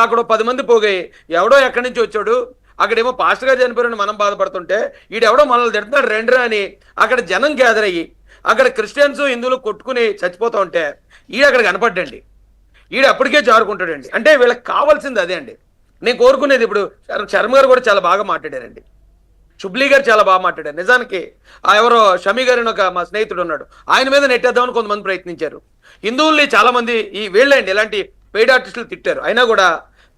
అక్కడ 10 మంది పోగాయి. ఎవడో ఎక్కడి నుంచి వచ్చాడు, అక్కడేమో పాస్టర్ గారు చనిపోయారని మనం బాధపడుతుంటే, ఈడెవడో మనల్ని తిడుతున్నాడు రెండ్రా అని అక్కడ జనం గ్యాదర్ అయ్యి, అక్కడ క్రిస్టియన్స్ హిందువులు కొట్టుకుని చచ్చిపోతూ ఉంటే ఈడ కనపడ్డండి. ఈడ అప్పటికే జారుకుంటాడండి. అంటే వీళ్ళకి కావాల్సింది అదే అండి. నేను కోరుకునేది ఇప్పుడు శర్మ గారు కూడా చాలా బాగా మాట్లాడారండి. షుబ్లీ గారు చాలా బాగా మాట్లాడారు. నిజానికి ఎవరో షమీ గారు అని ఒక మా స్నేహితుడు ఉన్నాడు, ఆయన మీద నెట్టేద్దామని కొంతమంది ప్రయత్నించారు. హిందువుల్ని చాలా మంది ఈ వీళ్ళండి ఇలాంటి పెయిడ్ ఆర్టిస్టులు తిట్టారు. అయినా కూడా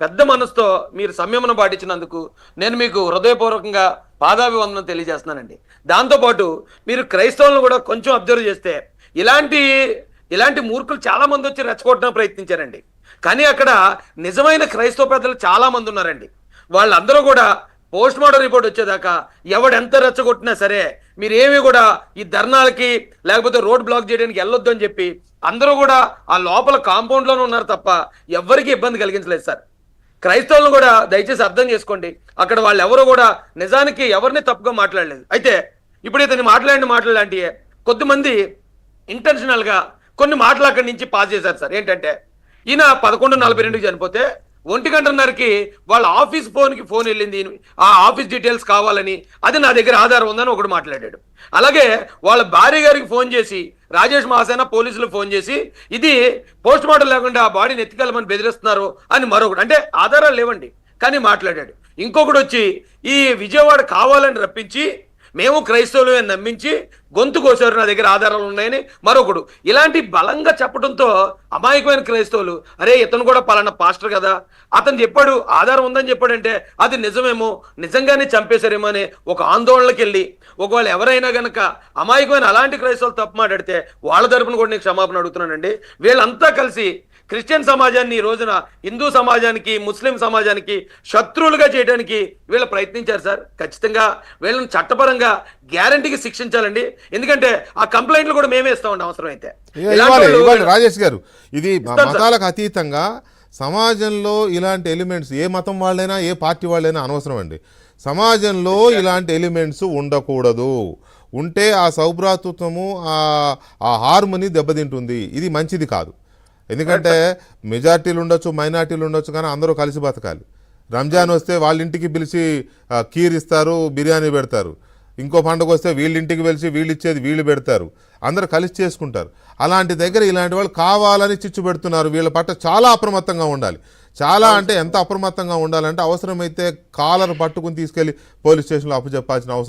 పెద్ద మనసుతో మీరు సంయమనం పాటించినందుకు నేను మీకు హృదయపూర్వకంగా పాదాభివందనం తెలియజేస్తున్నానండి. దాంతోపాటు మీరు క్రైస్తవులను కూడా కొంచెం అబ్జర్వ్ చేస్తే ఇలాంటి మూర్ఖులు చాలా మంది వచ్చి రెచ్చగొట్టడం ప్రయత్నించారండి. కానీ అక్కడ నిజమైన క్రైస్తవ పెద్దలు చాలా మంది ఉన్నారండి. వాళ్ళందరూ కూడా పోస్ట్ మార్టం రిపోర్ట్ వచ్చేదాకా ఎవడెంత రెచ్చగొట్టినా సరే మీరేమీ కూడా ఈ ధర్నాలకి లేకపోతే రోడ్ బ్లాక్ చేయడానికి వెళ్ళొద్దు అని చెప్పి అందరూ కూడా ఆ లోపల కాంపౌండ్లోనే ఉన్నారు తప్ప ఎవ్వరికీ ఇబ్బంది కలిగించలేదు సార్. క్రైస్తవులను కూడా దయచేసి అర్థం చేసుకోండి. అక్కడ వాళ్ళు ఎవరు కూడా నిజానికి ఎవరిని తప్పుగా మాట్లాడలేదు. అయితే ఇప్పుడు ఇతని మాట్లాడంటే కొద్దిమంది ఇంటెన్షనల్గా కొన్ని మాటలు అక్కడి నుంచి పాస్ చేశారు సార్. ఏంటంటే ఈయన 11:42 చనిపోతే 1:30కి వాళ్ళ ఆఫీస్ ఫోన్కి ఫోన్ వెళ్ళింది, ఆ ఆఫీస్ డీటెయిల్స్ కావాలని, అది నా దగ్గర ఆధారం ఉందని ఒకడు మాట్లాడాడు. అలాగే వాళ్ళ భార్య గారికి ఫోన్ చేసి రాజేష్ మహాసేన పోలీసులు ఫోన్ చేసి ఇది పోస్ట్ మార్టం లేకుండా ఆ బాడీని ఎత్తుకెళ్ళమని బెదిరిస్తున్నారు అని మరొకటి, అంటే ఆధారాలు లేవండి కానీ మాట్లాడాడు. ఇంకొకటి వచ్చి ఈ విజయవాడ కావాలని రప్పించి మేము క్రైస్తవులు అని నమ్మించి గొంతు కోసారు, నా దగ్గర ఆధారాలు ఉన్నాయని మరొకడు. ఇలాంటి బలంగా చెప్పడంతో అమాయకమైన క్రైస్తవులు అరే ఇతను కూడా పలానా పాస్టర్ కదా, అతను చెప్పాడు ఆధారం ఉందని చెప్పాడంటే అది నిజమేమో, నిజంగానే చంపేశారేమో అనే ఒక ఆందోళనకి వెళ్ళి ఒకవేళ ఎవరైనా గనక అమాయకమైన అలాంటి క్రైస్తవులు తప్పు మాట్లాడితే వాళ్ళ తరపున కూడా నేను క్షమాపణ అడుగుతున్నానండి. వీళ్ళంతా కలిసి క్రిస్టియన్ సమాజాన్ని ఈ రోజున హిందూ సమాజానికి ముస్లిం సమాజానికి శత్రువులుగా చేయడానికి వీళ్ళు ప్రయత్నించారు సార్. ఖచ్చితంగా వీళ్ళని చట్టపరంగా గ్యారంటీకి శిక్షించాలండి. ఎందుకంటే ఆ కంప్లైంట్లు కూడా మేమే ఇస్తామండి అవసరం అయితే. రాజేష్ గారు, ఇది మతాలకు అతీతంగా సమాజంలో ఇలాంటి ఎలిమెంట్స్ ఏ మతం వాళ్ళైనా ఏ పార్టీ వాళ్ళైనా అనవసరం అండి. సమాజంలో ఇలాంటి ఎలిమెంట్స్ ఉండకూడదు. ఉంటే ఆ సౌభ్రాతృత్వము ఆ హార్మోని దెబ్బతింటుంది. ఇది మంచిది కాదు. ఎందుకంటే మెజార్టీలు ఉండొచ్చు, మైనార్టీలు ఉండొచ్చు, కానీ అందరూ కలిసి బతకాలి. రంజాన్ వస్తే వాళ్ళ ఇంటికి పిలిచి కీర్ ఇస్తారు, బిర్యానీ పెడతారు. ఇంకో పండుగ వస్తే వీళ్ళింటికి పిలిచి వీళ్ళు ఇచ్చేది వీళ్ళు పెడతారు. అందరూ కలిసి చేసుకుంటారు. అలాంటి దగ్గర ఇలాంటి వాళ్ళు కావాలని చిచ్చు పెడుతున్నారు. వీళ్ళ పట్ల చాలా అప్రమత్తంగా ఉండాలి. చాలా అంటే ఎంత అప్రమత్తంగా ఉండాలంటే అవసరమైతే కాలర్ పట్టుకుని తీసుకెళ్లి పోలీస్ స్టేషన్లో అప్పచెప్పాల్సిన అవసరం